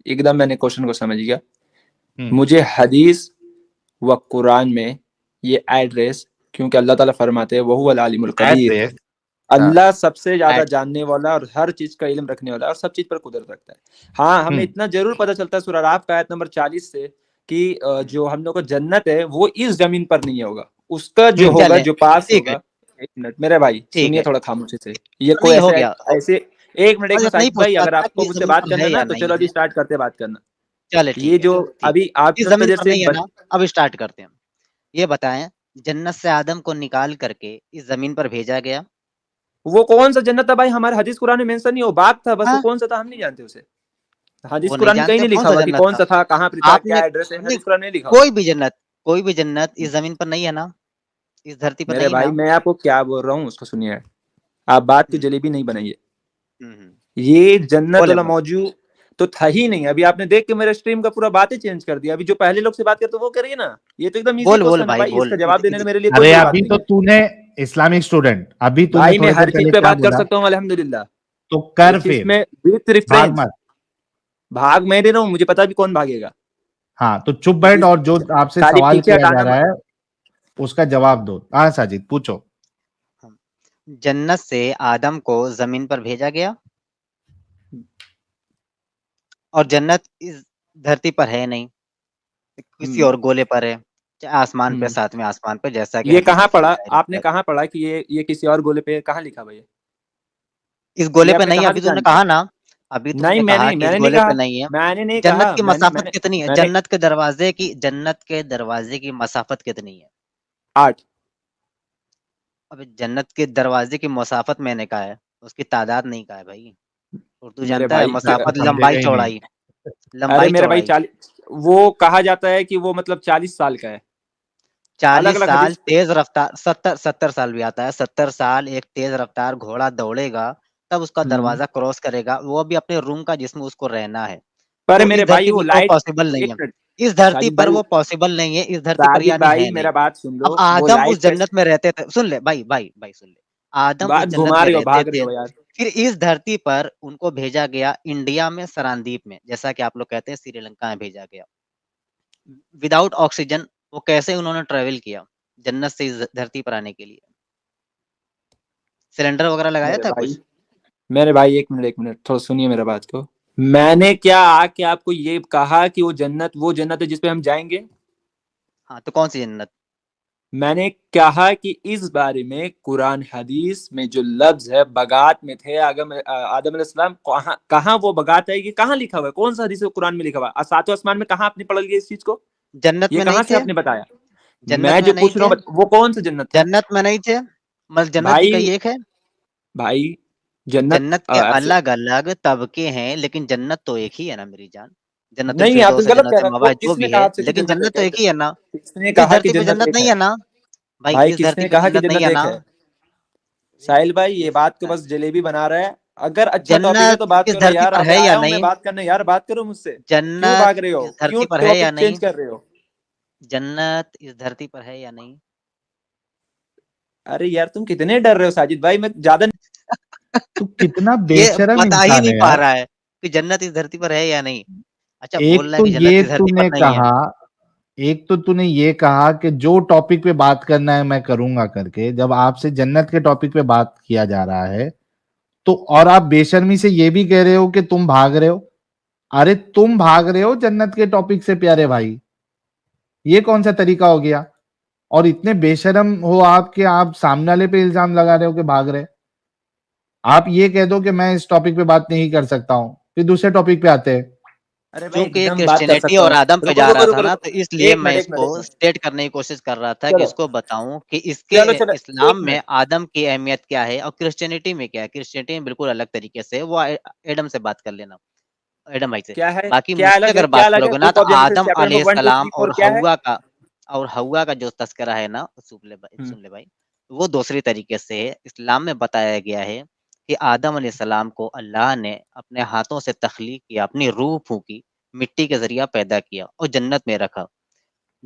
एकदम मैंने क्वेश्चन को समझ गया। हम्म, मुझे हदीस व कुरान में ये एड्रेस, क्योंकि अल्लाह ताला फरमाते हैं वहु अल आलिमुल कदीर, एड्रेस। हाँ, अल्लाह सबसे ज्यादा एड जानने वाला और हर चीज का इल्म रखने वाला है और सब चीज पर कुदरत रखता है। हाँ, हमें हम्म, इतना जरूर पता चलता है सूरह अराफ का आयत नंबर 40 से कि हम्म, जो हम लोग को जन्नत है वो इस जमीन पर नहीं होगा, उसका जो होगा, चले, जो पास ठीक है, होगा। एक मिनट मेरे भाई ठीक सुनिए है। थोड़ा खामोशी से। ये कोई नहीं हो ऐसे गया ऐसे एक बस मिनट इतना ही साजिद भाई, पूछना अगर था आपको कि मुझसे जमीन बात पर करना है ना या तो नहीं चलो अभी है। स्टार्ट करते हैं बात करना। चले ये ठीक है, जो ठीक अभी आप है। इस सब तो जमीन पर जैसे नहीं है ना, अब स्टार्ट करते हैं। ये बताएं, जन्नत से आदम को निकाल करके इस जमीन पर भेजा गया। वो कौन सा जन्नत था भाई, हमारे हदीस कुरान में मेंशन नहीं हो, बात था बस, वो हाँ, कौन सा था हम नहीं जानते उसे। हदीस वो नहीं कुरान में कहीं जानते नहीं कौन लिखा सा हुआ कि जन्नत कौन था। सा था, कहाँ पर था, आपने क्या एड्रेस है, नहीं, हदीस कुरान में नहीं लिखा हुआ। कोई भी जन्नत इस जमीन पर नहीं है ना, इस धरती पर मेरे नहीं भाई ना। मैं आपको क्या बोल रहा हूँ उसको सुनिए। आप बात की हम्म, जलेबी नहीं बनाइए। हम्म। ये जन्नत बोले वाला बोले। मौजू तो था ही नहीं। अभी आपने देख के मेरे स्ट्रीम का पूरा बात ही चेंज कर दिया। अभी जो पहले लोग से बात करते वो करिए ना। ये तो एकदम इजी बोल बोल क्वेश्चन है भाई भाई, बोल, इसका जवाब देने में मेरे लिए कोई अरे बड़ी बात अभी नहीं तो है। तूने इस्लामिक स्टूडेंट, अभी तूने भाई मैं थोड़ी देर हर चीज पहले पे क्या बात कर बोला? सकता हूँ अल्हम्दुलिल्लाह। तो कर इट्स फिर, इसमें विथ भाग रेफरेंस। मत। भाग मैं दे रहा हूँ, मुझे पता भी कौन भागेगा। हाँ, तो चुप बैठ और जो आपसे साजिद सवाल पीछे किया जा हटाना रहा मत। है उसका जवाब दो। हाँ साजिद पूछो। हम जन्नत से आदम को जमीन पर भेजा गया और जन्नत इस धरती पर है नहीं, किसी हम्म और गोले पर है, चाहे आसमान पे, हम्म। सातवें आसमान पे, जैसा कि ये हदीस कहाँ में पढ़ा समझाया आपने, जाता है। कहाँ पढ़ा कि ये किसी और गोले पे है? कहाँ लिखा भाई इस गोले ये पे आपने नहीं, कहाँ से अभी जान तुमने लिया? कहा ना, अभी नहीं तुमने कहा कि इस मैंने नहीं गोले पे कहा। नहीं है। मैंने नहीं जन्नत कहा। की मैंने मसाफत मैंने कितनी है? मैंने जन्नत के दरवाजे की मसाफत कितनी है? 8। अबे जन्नत के दरवाजे की मसाफत मैंने कहा है, उसकी तादाद नहीं कहा है भाई। उर्दू मेरे जानता है? भाई मसाफत समझेगा लंबाई ही नहीं। चौड़ाई, अरे लंबाई मेरे भाई चौड़ाई। 40, वो कहा जाता है कि वो मतलब 40 साल का है। अलग 40 अलग साल हदीस। तेज रफ्तार, 70 साल भी आता है। 70 साल एक तेज रफ्तार घोड़ा दौड़ेगा, तब उसका हम्म दरवाजा क्रॉस करेगा, वो भी अपने रूम का जिसमें उसको रहना है। पर तो मेरे इस भाई धरती वो पर वो लाइट। पॉसिबल नहीं एक है। मिनट इस धरती साजिद पर भाई। वो पॉसिबल नहीं है, इस धरती पर साजिद यानी भाई है नहीं। मेरा बात सुन लो, अब वो आदम उस लाइट कैसे। जन्नत में रहते थे, सुन ले भाई भाई भाई सुन ले। आदम उस बात जन्नत घुमा में रही हो, रहते भाग रही थे, हो यार। फिर इस धरती पर उनको भेजा गया इंडिया में, सरांदीप में, जैसा कि आप लोग कहते हैं श्रीलंका में भेजा गया। विदाउट ऑक्सीजन वो कैसे उन्होंने ट्रेवल किया जन्नत से इस धरती पर आने के लिए? सिलेंडर वगैरह लगाया मेरे था भाई कुछ? मेरे भाई एक मिनट थोड़ा सुनिए मेरा बात को। मैंने क्या आके आपको ये कहा कि वो जन्नत है जिसपे हम जाएंगे? हाँ, तो कौन सी जन्नत? मैंने कहा कि इस बारे में कुरान हदीस में जो लफ्ज है बगात में थे आदम अलैहिस्सलाम, कहाँ कहाँ वो बगात है, ये कहाँ लिखा हुआ है, कौन सा हदीस है कुरान में लिखा हुआ है, सातवें आसमान में कहाँ आपने पढ़ लिया इस चीज को? जन्नत ये में नहीं कहाँ से थे? आपने बताया? जन्नत मैं में जो नहीं पूछ रहा थे? हूँ वो कौन सा जन्नत था? जन्नत में नहीं थे? मतलब जन्नत भी भाई कई एक है? भाई जन्नत जन्नत के अलग अलग तबके हैं, लेकिन जन्नत तो एक ही है ना मेरी जान। जन्नतुल नहीं आप फिरदौस है, गलत कह जन्नत रहे हैं। वो मवा, जो किसने भी कहा है, आपसे कि लेकिन जन्नत जन्नत एक तो है? एक ही है ना। किसने इस कहा कि धरती पे जन्नत जन्नत एक नहीं है? है ना भाई, भाई इस धरती किसने पे कहा कि जन्नत नहीं जन्नत है एक ना। है? साहिल भाई ये बात को बस जलेबी बना रहा है। अगर अच्छा टॉपिक है जन्नत तो बात इस करो धरती यार, पर अबे है या आया हूं मैं नहीं? बात करने यार, बात करो मुझसे। क्यों जन्नत भाग रहे हो, इस धरती क्यों पर है या टॉपिक नहीं? चेंज कर रहे हो? जन्नत इस धरती पर है या नहीं? अरे यार तुम कितने डर रहे हो साजिद भाई, मैं ज्यादा। तू कितना ये बेशरम बता ही इंसान नहीं है पा यार। रहा है कि जन्नत इस धरती पर है या नहीं। अच्छा, बोल एक रहा है तो कि जन्नत ये इस धरती पर तूने नहीं है। कहा, एक तो तूने ये कहा कि जो टॉपिक पे बात करना है मैं करूंगा करके, जब आपसे जन्नत के टॉपिक पे बात किया जा रहा है तो और आप बेशर्मी से ये भी कह रहे हो कि तुम भाग रहे हो। अरे तुम भाग रहे हो जन्नत के टॉपिक से प्यारे भाई, ये कौन सा तरीका हो गया? और इतने बेशरम हो आप कि आप सामने वाले पे इल्जाम लगा रहे हो कि भाग रहे। आप ये कह दो कि मैं इस टॉपिक पे बात नहीं कर सकता हूं, फिर दूसरे टॉपिक पे आते हैं। अरे भाई चूंकि ये एकदम बात कर क्रिश्चियनिटी सकता और हूँ। आदम पे रुको जा रुको रहा था रुको ना, रुको। तो इसलिए एक मैं मिनट एक मिनट इसको एक मिनट। स्टेट करने की कोशिश कर रहा था कि चलो इसको बताऊं कि इसके चलो चलो। इस्लाम एक में मिनट। आदम की अहमियत क्या है और क्रिश्चियनिटी में क्या है। क्रिश्चियनिटी में बिल्कुल अलग तरीके से वो एडम से बात कर लेना, एडम भाई से। क्या है, बाकी क्या मुझसे अलग है, अगर क्या बात अलग है? करोगे ना, बुक तो of genesis Adam chapter number one two अलैहिस्सलाम थ्री फोर क्या है? और हव्वा का जो तस्करा है ना, हम्म सुन ले भाई, वो दूसरी तरीके से है। इस्लाम में बताया गया है कि आदम अलैहिस्सलाम को अल्लाह ने अपने हाथों से तख्लीक किया, अपनी रूह फूकी, मिट्टी के जरिया पैदा किया और जन्नत में रखा।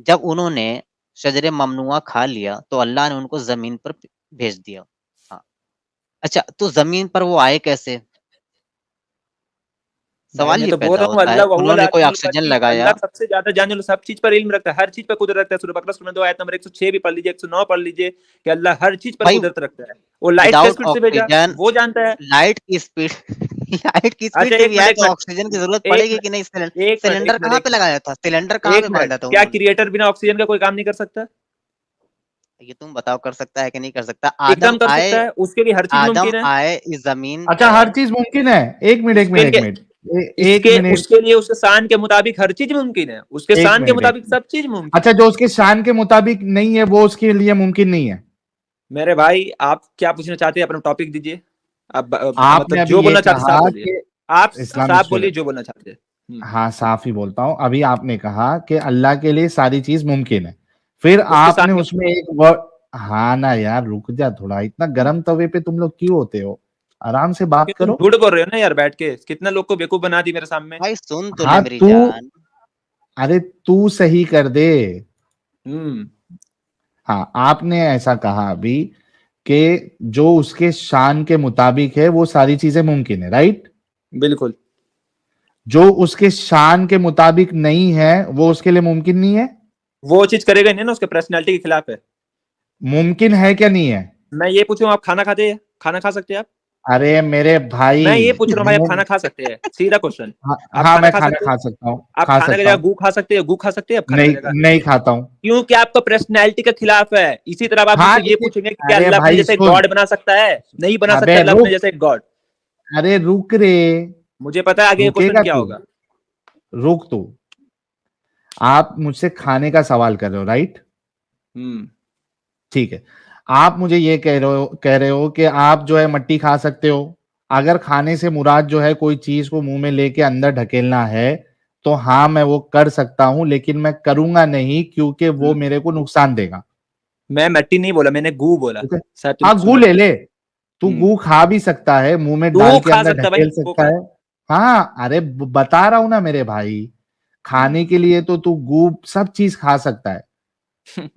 जब उन्होंने शजरे ममनुआ खा लिया तो अल्लाह ने उनको जमीन पर भेज दिया। हाँ, अच्छा, तो जमीन पर वो आए कैसे? सवाल मैं ये तो बोल पैदा रहा हूँ होता है, अल्लाह वहुवल उन्होंने कोई आलिमुल ऑक्सीजन कदीर, लगाया। अल्लाह सबसे ज्यादा जानने वाला, सब चीज पर इल्म रखता है, हर चीज पर कुदरत रखता है। सूरह बकरा सूरह 2 आयत नंबर 106 भी पढ़ लीजिए, 109 पढ़ लीजिए कि अल्लाह हर चीज पर भाई कुदरत रखता है। वो लाइट के विदाउट स्पीड से भेजा, ऑक्सीजन, वो जानता है। लाइट की स्पीड लाइट की अच्छा स्पीड से एक भी मिनट है एक तो मिनट ऑक्सीजन की जरूरत एक पड़ेगी मिनट कि नहीं? एक मिनट सिलेंडर एक मिनट कहाँ एक पे मिनट लगाया था? सिलेंडर कहाँ एक पे मिनट बांधा था क्या उन्होंने? क्रिएटर बिना ऑक्सीजन का कोई काम नहीं कर सकता? ये तुम बताओ कर सकता है कि नहीं कर सकता? एकदम कर सकता है, उसके लिए हर चीज आदम मुमकिन है। आए इस जमीन अच्छा, हर पर। चीज मुमकिन है। एक मिनट एक उसके मिनट एक लिए मिनट एक इसके मिनट उसके लिए उसके शान के मुताबिक हर चीज मुमकिन है, उसके एक शान के मिनट एक मुताबिक मिनट। सब चीज मुमकिन अच्छा, जो उसके शान के मुताबिक नहीं है वो उसके लिए मुमकिन नहीं है। है। मेरे भाई आप क्या पूछना चाहते हैं, अपना टॉपिक दीजिए। अब आपने मतलब अभी जो ये बोलना चाहते हैं साफ कहा बोलिए। कि आप इस्लामिक साफ बोलिए स्टूडेंट, जो बोलना चाहते हैं। हाँ साफ ही बोलता हूँ। अभी आपने कहा कि अल्लाह के लिए सारी चीज मुमकिन है, फिर उसके आपने शान के उसमें एक वर्ड, हाँ ना यार रुक जा थोड़ा, इतना गर्म तवे पे तुम लोग क्यों होते हो? आराम से बात क्योंकि तुम करो। झूठ बोल रहे हो ना यार, बैठ के कितना लोग को बेवकूफ बना दी मेरे सामने। भाई सुन तो ले हाँ मेरी तू, जान। अरे तू सही कर दे। हम्म हाँ आपने ऐसा कहा अभी कि जो उसके शान के मुताबिक है वो सारी चीजें मुमकिन है, राइट? बिल्कुल। जो उसके शान के मुताबिक नहीं है वो उसके लिए मुमकिन नहीं है। वो चीज करेगा नहीं ना, उसके पर्सनैलिटी के खिलाफ है। मुमकिन है क्या नहीं है? मैं ये पूछूं, आप खाना खाते हैं, खाना खा सकते हैं आप? अरे मेरे भाई, मैं ये पूछ रहा हूँ भाई, आप मुम, खाना खा सकते हैं? सीधा क्वेश्चन। हाँ, आप हाँ खाना मैं खा खाना सकते हैं? खा सकता हूँ, आप खा खाने की सकता जगह हूँ। गू खा सकते हैं? गू खा सकते हैं आप खाने की नहीं, जगह? नहीं खाता हूँ। क्योंकि आपका पर्सनैलिटी के खिलाफ है। इसी तरह आप हाँ मुझसे ये लेकिन, पूछेंगे कि क्या अरे अल्लाह अपने भाई जैसे सुन, गॉड बना सकता है? नहीं बना अबे सकता अल्लाह अपने रुक, जैसे गॉड। अरे रुक रे, मुझे पता है आगे क्वेश्चन रुकेगा क्या तू? होगा। रुक तू। आप मुझसे खाने का सवाल कर रहे हो, राइट? हम्म ठीक है। आप मुझे ये कह रहे हो कि आप जो है मट्टी खा सकते हो। अगर खाने से मुराद जो है कोई चीज को मुंह में लेके अंदर ढकेलना है तो हाँ मैं वो कर सकता हूं, लेकिन मैं करूंगा नहीं क्योंकि वो हम्म। मेरे को नुकसान देगा। मैं मट्टी नहीं बोला, मैंने गू बोला। ठीक है। शायद हाँ तुमने गू सुना ले नहीं। ले, तू हम्म गू खा भी सकता है, मुंह में गू डाल के खा अंदर सकता है भाई, ढकेल गू सकता खा। है। हाँ अरे बता रहा हूं ना मेरे भाई, हम्म खाने के लिए तो तू गू सब चीज खा सकता है।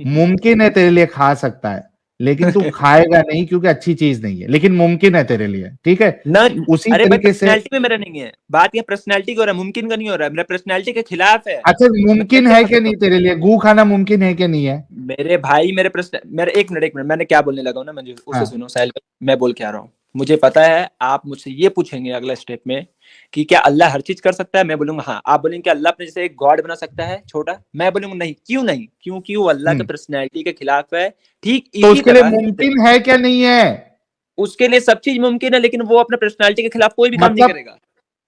मुमकिन है तेरे लिए खा सकता है, लेकिन तू खाएगा नहीं क्योंकि अच्छी चीज नहीं है, लेकिन मुमकिन है तेरे लिए, ठीक है? ना। उसी अरे भाई तरीके से, पर्सनैलिटी में मेरा नहीं है बात, ये पर्सनैलिटी का हो रहा है, मुमकिन का नहीं हो रहा है। मेरा पर्सनैलिटी के खिलाफ है। अच्छा मैं मुमकिन कैसे है खा क्या सकता नहीं हूँ? तेरे लिए गू खाना, मुमकिन है क्या नहीं है? मेरे भाई मेरे प्रश्न, मेरे एक मिनट मैंने क्या बोलने लगा हूं ना, मुझे उसे हाँ, सुनो साहिल भाई, मैं बोल के आ रहा हूँ। मुझे पता है आप मुझसे ये पूछेंगे अगला स्टेप में कि क्या अल्लाह हर चीज कर सकता है? मैं बोलूंगा हाँ। आप बोलेंगे कि अल्लाह अपने जैसे एक गॉड बना सकता है छोटा? मैं बोलूंगा नहीं। क्यों नहीं? क्योंकि वो अल्लाह के हम्म, पर्सनैलिटी के खिलाफ है। ठीक तो इसी उसके लिए तरह मुमकिन है क्या नहीं है? उसके लिए सब चीज मुमकिन है, लेकिन वो अपने पर्सनैलिटी के खिलाफ कोई भी काम नहीं मतलब, करेगा।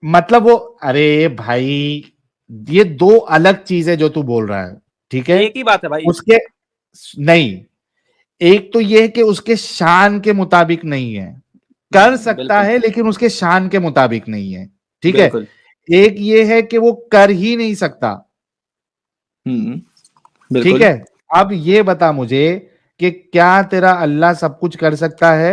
मतलब वो, अरे भाई ये दो अलग चीजें जो तू बोल रहा है, ठीक है? एक ही बात है भाई। उसके, नहीं, एक तो ये है कि उसके शान के मुताबिक नहीं है, कर सकता बिल्कुल है लेकिन उसके शान के मुताबिक नहीं है, ठीक है? बिल्कुल। एक ये है कि वो कर ही नहीं सकता, हम्म ठीक बिल्कुल। है? अब ये बता मुझे कि क्या तेरा अल्लाह सब कुछ कर सकता है?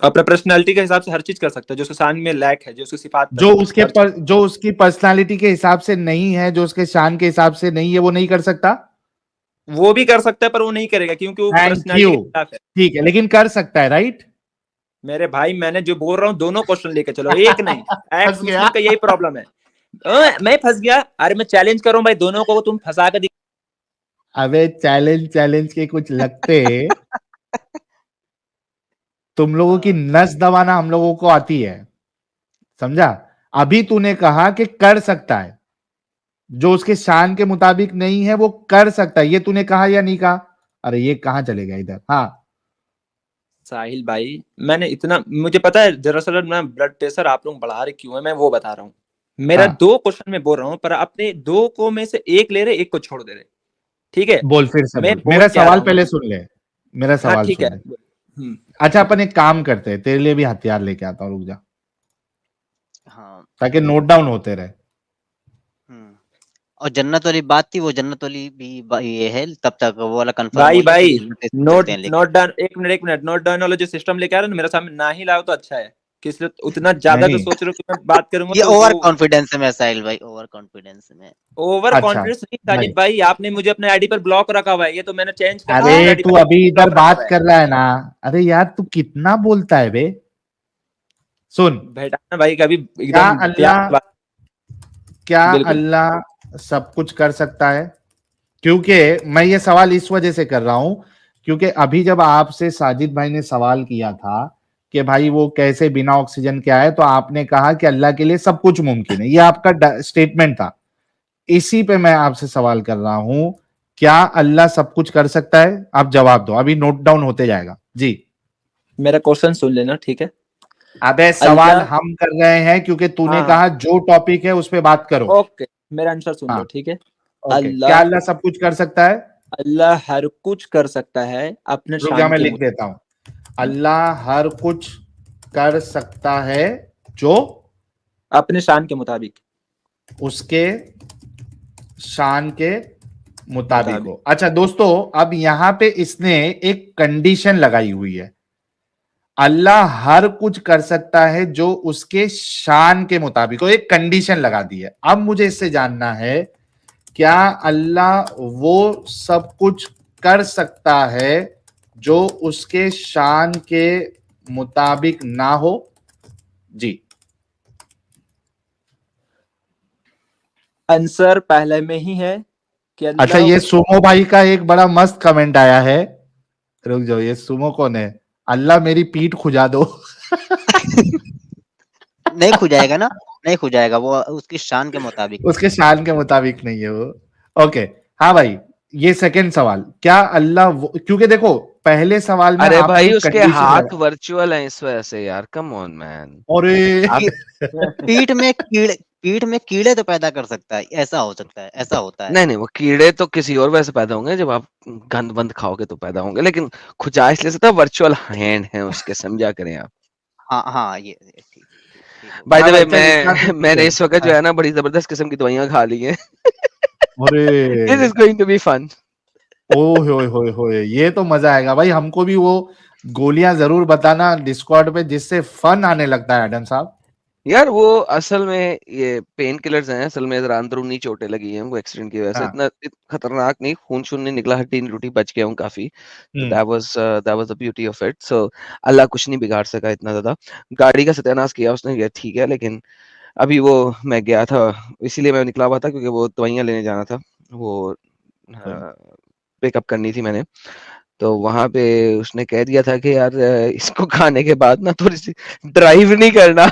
अपने पर्सनैलिटी के हिसाब से हर चीज कर सकता है, जो उसके शान में लैक है, जो उसकी सिफात पे जो है, उसके हर चीज। जो उसकी पर्सनालिटी के हिसाब से नहीं है, जो उसके शान के हिसाब से नहीं है, वो नहीं कर सकता? वो भी कर सकता है पर वो नहीं करेगा क्योंकि वो थैंक पर्सनैलिटी यू। के खिलाफ है। ठीक है, लेकिन कर सकता है, राइट? मेरे भाई मैंने जो बोल रहा हूँ दोनों क्वेश्चन लेके चलो, एक नहीं। फंस एक्स गया। मुस्लिम का यही प्रॉब्लम है। मैं फंस गया? अरे मैं चैलेंज कर रहा हूँ भाई, दोनों को तुम फंसा कर अबे चैलेंज चैलेंज के कुछ लगते, तुम लोगों की हाँ। नस दबाना हम लोगों को आती है, समझा? अभी तूने कहा कि कर सकता है, जो उसके शान के मुताबिक नहीं है वो कर सकता है, ये तूने कहा या नहीं कहा? अरे ये कहां चलेगा इधर, हाँ। साहिल भाई मैंने इतना, मुझे पता है दरअसल मैं ब्लड प्रेशर आप लोग बढ़ा रहे क्यों है, मैं वो बता रहा हूँ। मेरा हाँ दो क्वेश्चन में बोल रहा हूँ, पर अपने दो को में से एक ले रहे, एक को छोड़ दे रहे। ठीक है। बोल, फिर से मैं बोल, बोल मेरा क्या रहा सवाल हूँ? पहले सुन ले, मेरा हाँ सवाल ठीक है। सुन ले। अच्छा अपन एक काम करते हैं, तेरे लिए भी हथियार लेके आता हूँ, रुक जा, हाँ। ताकि नोट डाउन होते रहे। हम्म। और जन्नत वाली बात थी, वो जन्नत वाली भी ये है, तब तक वो वाला कंफर्म हो भाई जाए, फिर भाई जन्नत इसमें नोट चलते हैं लेके। नोट डाउन, एक मिनट नोट डाउन वाला जो सिस्टम लेके आ रहे हो ना, मेरे सामने ना ही लाओ तो अच्छा है। किस लिए उतना ज्यादा जो नहीं, सोच रहे हो कि मैं बात करूंगा ये तो ओवर वो कॉन्फिडेंस है मैं साहिल भाई, ओवर कॉन्फिडेंस में। ओवर अच्छा कॉन्फिडेंस नहीं नहीं, साजिद भाई, आपने मुझे अपने आईडी पर ब्लॉक रखा हुआ है, ये तो मैंने चेंज करके अरे दूसरे आईडी तू पर अभी इधर ब्लॉक रखा बात हुआ है। कर रहा है ना, अरे यार तू कितना बोलता है बे? सुन, भेटाना भाई कभी क्या एकदम प्यार अल्लाह की बात। क्या बिल्कुल अल्लाह सब कुछ कर सकता है? क्योंकि मैं ये सवाल इस वजह से कर रहा हूं क्योंकि अभी जब आपसे साजिद भाई ने सवाल किया था कि भाई वो कैसे बिना ऑक्सीजन के आए, तो आपने कहा कि अल्लाह के लिए सब कुछ मुमकिन है। ये आपका स्टेटमेंट था। इसी पे मैं आपसे सवाल कर रहा हूं, क्या अल्लाह सब कुछ कर सकता है? आप जवाब दो, अभी नोट डाउन होते जाएगा जी। मेरा क्वेश्चन सुन लेना, ठीक है। अबे सवाल अल्लाह, हम कर रहे हैं क्योंकि तूने हाँ हाँ, कहा जो टॉपिक है उस पे बात करो। ओके, मेरा आंसर सुन लो, हाँ, ठीक है। ओके। क्या अल्लाह, अल्लाह सब कुछ कर सकता है? अल्लाह हर कुछ कर सकता है अपने रुक जा, शान मैं के लिख देता हूं। अल्लाह हर कुछ कर सकता है जो अपने शान के मुताबिक। उसके शान के मुताबिक मुताबिक। हो। अच्छा दोस्तों, अब यहां पे इसने एक कंडीशन लगाई हुई है। अल्लाह हर कुछ कर सकता है जो उसके शान के मुताबिक हो, एक कंडीशन लगा दी है। अब मुझे इससे जानना है, क्या अल्लाह वो सब कुछ कर सकता है जो उसके शान के मुताबिक ना हो? जी। आंसर पहले में ही है कि अच्छा, अल्लाह ये सुमो भाई का एक बड़ा मस्त कमेंट आया है। रुक जाओ, ये सुमो कौन है? अल्लाह मेरी पीठ खुजा दो। नहीं खुजाएगा ना, नहीं खुजाएगा, वो उसकी शान के मुताबिक है। उसके शान के मुताबिक नहीं है वो। ओके। हाँ भाई, ये सेकंड सवाल, क्या अल्लाह क्योंकि देखो पहले सवाल में अरे आपने भाई एक उसके कंडीशन हाथ लगा। वर्चुअल हैं इस वजह से यार, कम ऑन मैन। अरे आप पीठ में कीड़े तो पैदा कर सकता है, ऐसा हो सकता है, ऐसा होता है। नहीं नहीं, वो कीड़े तो किसी और वजह से पैदा होंगे, जब आप गंद बंद खाओगे तो पैदा होंगे, लेकिन खुजा इसलिए सकता वर्चुअल हैंड है उसके, समझा करें आप। हाँ हाँ, ये ठीक ठीक ठीक हो बाय गया। द हाँ वे भाई चल, इतना तो मैं ठीक मैंने है। इस वक्त जो हाँ। है ना बड़ी जबरदस्त किस्म की दवाइयां खा ली हैं। दिस अरे is going to be fun. ओए होए होए होए, ये तो मजा आएगा भाई। हमको भी वो गोलियां जरूर बताना डिस्कॉर्ड पे, जिससे फन आने लगता है एडम साहब। यार वो असल में ये पेन किलर्स हैं, असल में जरा अंदरूनी चोटें लगी हैं वो एक्सीडेंट की वजह से, हाँ। खतरनाक नहीं, खून शून नहीं निकला, हड्डी नहीं टूटी, बच गया हूँ काफी। तो hmm. That was the beauty of it. So Allah कुछ नहीं बिगाड़ सका इतना ज्यादा। गाड़ी का सत्यानाश किया उसने, ये ठीक है, लेकिन अभी वो मैं गया था, इसीलिए मैं निकला हुआ था क्योंकि वो दवाइयां लेने जाना था, वो पिकअप करनी थी मैंने। तो वहां पे उसने कह दिया था कि यार इसको खाने के बाद ना थोड़ी सी ड्राइव नहीं करना।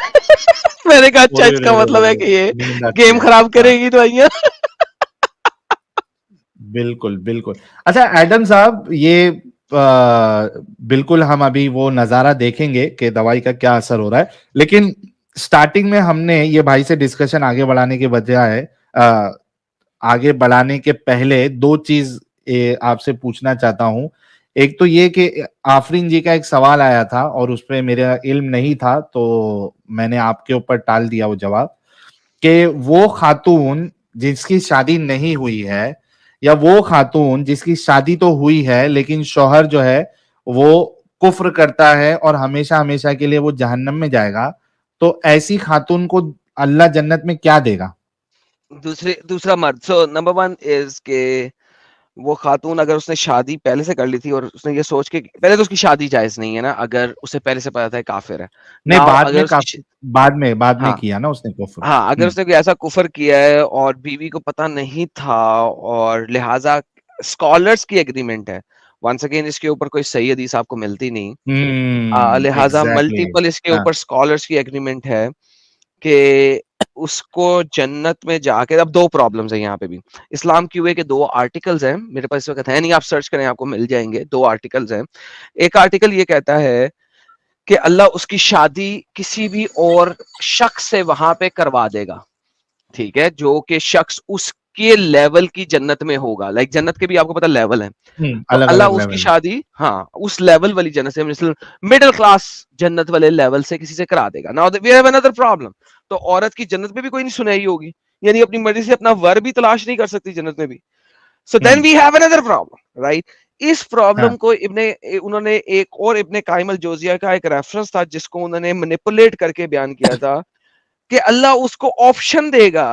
मैंने कहा अच्छा, अरे रे इसका रे मतलब रे है रे, कि ये नींद आती गेम है। खराब हाँ, करेगी दवाइयां। बिल्कुल बिल्कुल। अच्छा एडम साहब, ये बिल्कुल हम अभी वो नजारा देखेंगे कि दवाई का क्या असर हो रहा है, लेकिन स्टार्टिंग में हमने ये भाई से डिस्कशन आगे बढ़ाने के बजाय आगे बढ़ाने के पहले दो चीज आपसे पूछना चाहता हूं। एक तो ये कि आफरीन जी का एक सवाल आया था और उस पर मेरा इल्म नहीं था, तो मैंने आपके ऊपर टाल दिया वो जवाब, कि वो खातून जिसकी शादी नहीं हुई है, या वो खातून जिसकी शादी तो हुई है लेकिन शौहर जो है वो कुफ्र करता है और हमेशा हमेशा के लिए वो जहन्नम में जाएगा, तो ऐसी खातून को अल्लाह जन्नत में क्या देगा? दूसरा मर्द। सो नंबर वन इज के वो खातून अगर उसने शादी पहले से कर ली थी और उसने ये सोच के, पहले तो उसकी शादी जायज नहीं है ना, अगर उसे पहले से पता था काफिर है। नहीं, नाउ बाद अगर में उसकी काफी बाद में हाँ किया ना उसने कुफ्र। हाँ, अगर उसने कोई ऐसा कुफर किया है और बीवी को पता नहीं था, और लिहाजा स्कॉलर्स की एग्रीमेंट है, वंस अगेन इसके ऊपर कोई सही हदीस आपको मिलती नहीं, लिहाजा एग्जैक्टली। मल्टीपल इसके हाँ। ऊपर स्कॉलर्स की एग्रीमेंट है कि उसको जन्नत में जाके, अब दो प्रॉब्लम्स है यहाँ पे भी। इस्लाम की हुए कि दो आर्टिकल्स हैं, मेरे पास इस वक्त है नहीं, आप सर्च करें आपको मिल जाएंगे, दो आर्टिकल्स हैं। एक आर्टिकल ये कहता है कि अल्लाह उसकी शादी किसी भी और शख्स से वहां पे करवा देगा, ठीक है, जो कि शख्स उसके लेवल की जन्नत में होगा। लाइक जन्नत के भी आपको पता लेवल है, तो अलग अल्लाह अलग उसकी लेवल। शादी हाँ उस लेवल वाली जन्नत से, मिसल मिडिल क्लास जन्नत वाले लेवल से किसी से करा देगा। Now we have another problem. तो औरत की जन्नत में भी कोई नहीं सुनाई होगी, यानी अपनी मर्जी से अपना वर भी तलाश नहीं कर सकती जन्नत में भी। So then we have another problem, right. इस प्रॉब्लम हाँ। को उन्होंने एक और इब्ने कायम अल जोजिया का एक रेफरेंस था जिसको उन्होंने मैनिपुलेट करके बयान किया था कि अल्लाह उसको ऑप्शन देगा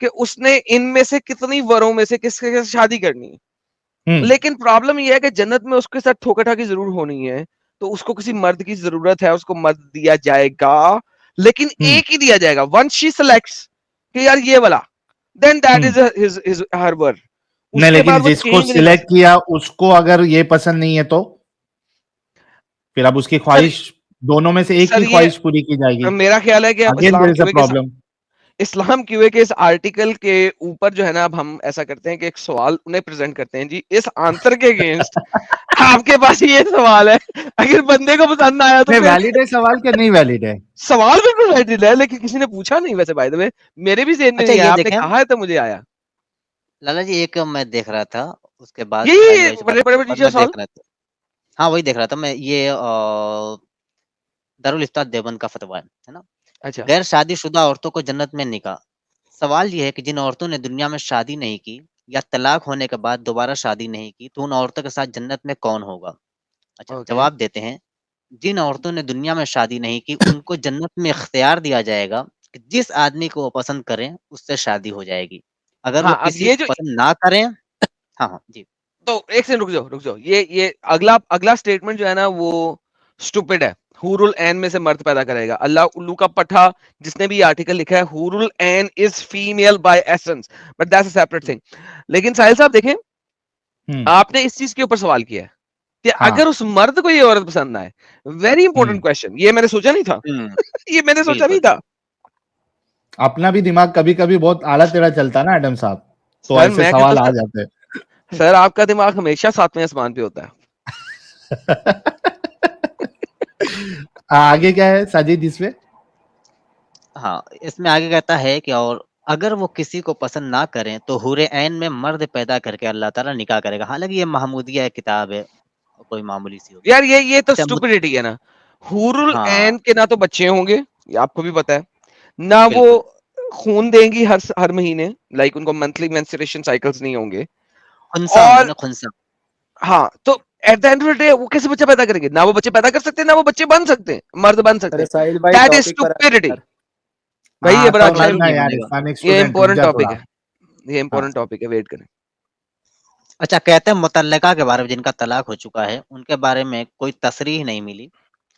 कि उसने इनमें से कितनी वरों में से किसके साथ शादी करनी है। लेकिन प्रॉब्लम यह है कि जन्नत में उसके साथ ठोका ठाकी जरूर होनी है, तो उसको किसी मर्द की जरूरत है, उसको मर्द दिया जाएगा, लेकिन एक ही दिया जाएगा। वंस शी सिलेक्ट्स कि यार ये वाला, then that is his her were. नहीं, उसके लेकिन बाद वो जिसको चेंज नहीं कर सिलेक्ट किया उसको अगर ये पसंद नहीं है तो फिर अब उसकी सर ख्वाहिश, दोनों में से एक सर की ये ख्वाहिश पूरी की जाएगी। मेरा ख्याल है कि अब again there is a problem. Islam QA के इस आर्टिकल के ऊपर जो है ना, अब हम ऐसा करते हैं कि एक सवाल उन्हें प्रेजेंट करते हैं जी, इस आंसर के अगेंस्ट आपके पास ये सवाल है, अगर बंदे को पसंद ना आया तो नहीं, फिर वैलिड है सवाल क्या नहीं वैलिड है? सवाल बिल्कुल वैलिड है, लेकिन किसी ने पूछा नहीं वैसे, बाय द वे मेरे भी जेहन में अच्छा नहीं ये आया, आपने देखें कहा है तो मुझे आया। लाला जी, एक मैं देख रहा था, उसके बाद ये साहिल भाई से बात बड़े बड़े करने के बाद नीचे मैं सवाल। देख रहा था। हाँ वही देख रहा था मैं, ये दारुल इफ्ता देवबंद का फतवा है ना, अच्छा गैर शादीशुदा औरतों को जन्नत में निकाह। सवाल ये है कि जिन औरतों ने दुनिया में शादी नहीं की या तलाक होने के बाद दोबारा शादी नहीं की, तो उन औरतों के साथ जन्नत में कौन होगा? अच्छा, ओके जवाब देते हैं, जिन औरतों ने दुनिया में शादी नहीं की, उनको जन्नत में इख्तियार दिया जाएगा कि जिस आदमी को वो पसंद करें, उससे शादी हो जाएगी। अगर वो हाँ, अब किसी ये को जो पसंद ना करें, हाँ, हाँ, जी। तो एक सेकंड रुक जाओ, ये अगला अगला स्टेटमेंट जो है ना वो स्टूपिड है। हुरुल ऐन में से मर्द पैदा करेगा अल्लाह। उल्लू का पट्टा जिसने भी आर्टिकल लिखा है, हुरुल ऐन is female by essence, but that's a separate thing. लेकिन साहिल साहब देखें, आपने इस चीज के ऊपर सवाल किया है कि हाँ। अगर उस मर्द को ये औरत पसंद ना आए, वेरी इंपॉर्टेंट क्वेश्चन, ये मैंने सोचा नहीं था। ये मैंने सोचा नहीं बिल्कुल। था। अपना भी दिमाग कभी कभी बहुत आला टेढ़ा चलता है ना एडम साहब, तो सर ऐसे मैं सवाल कहता आ सर, जाते हैं। सर आपका दिमाग हमेशा सातवें आसमान पे होता है। आगे क्या है साजिद इसमें? हाँ, इसमें आगे कहता है कि और अगर वो किसी को पसंद ना करें, तो हूरे ऐन में मर्द पैदा करके अल्लाह ताला निकाह करेगा। हालांकि ये महमूदिया किताब है, कोई मामूली सी होगी। यार ये तो अच्छा स्टुपिडिटी है ना। हुरुल हाँ, ऐन के ना तो बच्चे होंगे, ये आपको भी पता है, ना वो बिल्कुल। खून देंगी हर महीने, लाइक उनको मंथली मेंस्ट्रुएशन साइकिल्स नहीं होंगे। खुनसा होंगे और ना, खुनसा। हाँ, तो at the end of the day वो कैसे बच्चा पैदा करेंगे? ना वो बच्चे पैदा कर सकते हैं, ना वो बच्चे बन सकते हैं, मर्द बन सकते अरे हैं। साहिल भाई दैट इज टॉपिक पर स्टुपिडिटी। यार। भाई ये हाँ बड़ा तो अच्छा, रुकना नहीं यार, मानेगा। इस्लामिक ये स्टूडेंट रुक इंपॉर्टेंट जा टॉपिक थोड़ा। है, ये हाँ इंपॉर्टेंट टॉपिक है, वेट करें। अच्छा, कहते हैं मुतल्लिका के बारे में, जिनका तलाक हो चुका है, उनके बारे में कोई तसरीह नहीं मिली।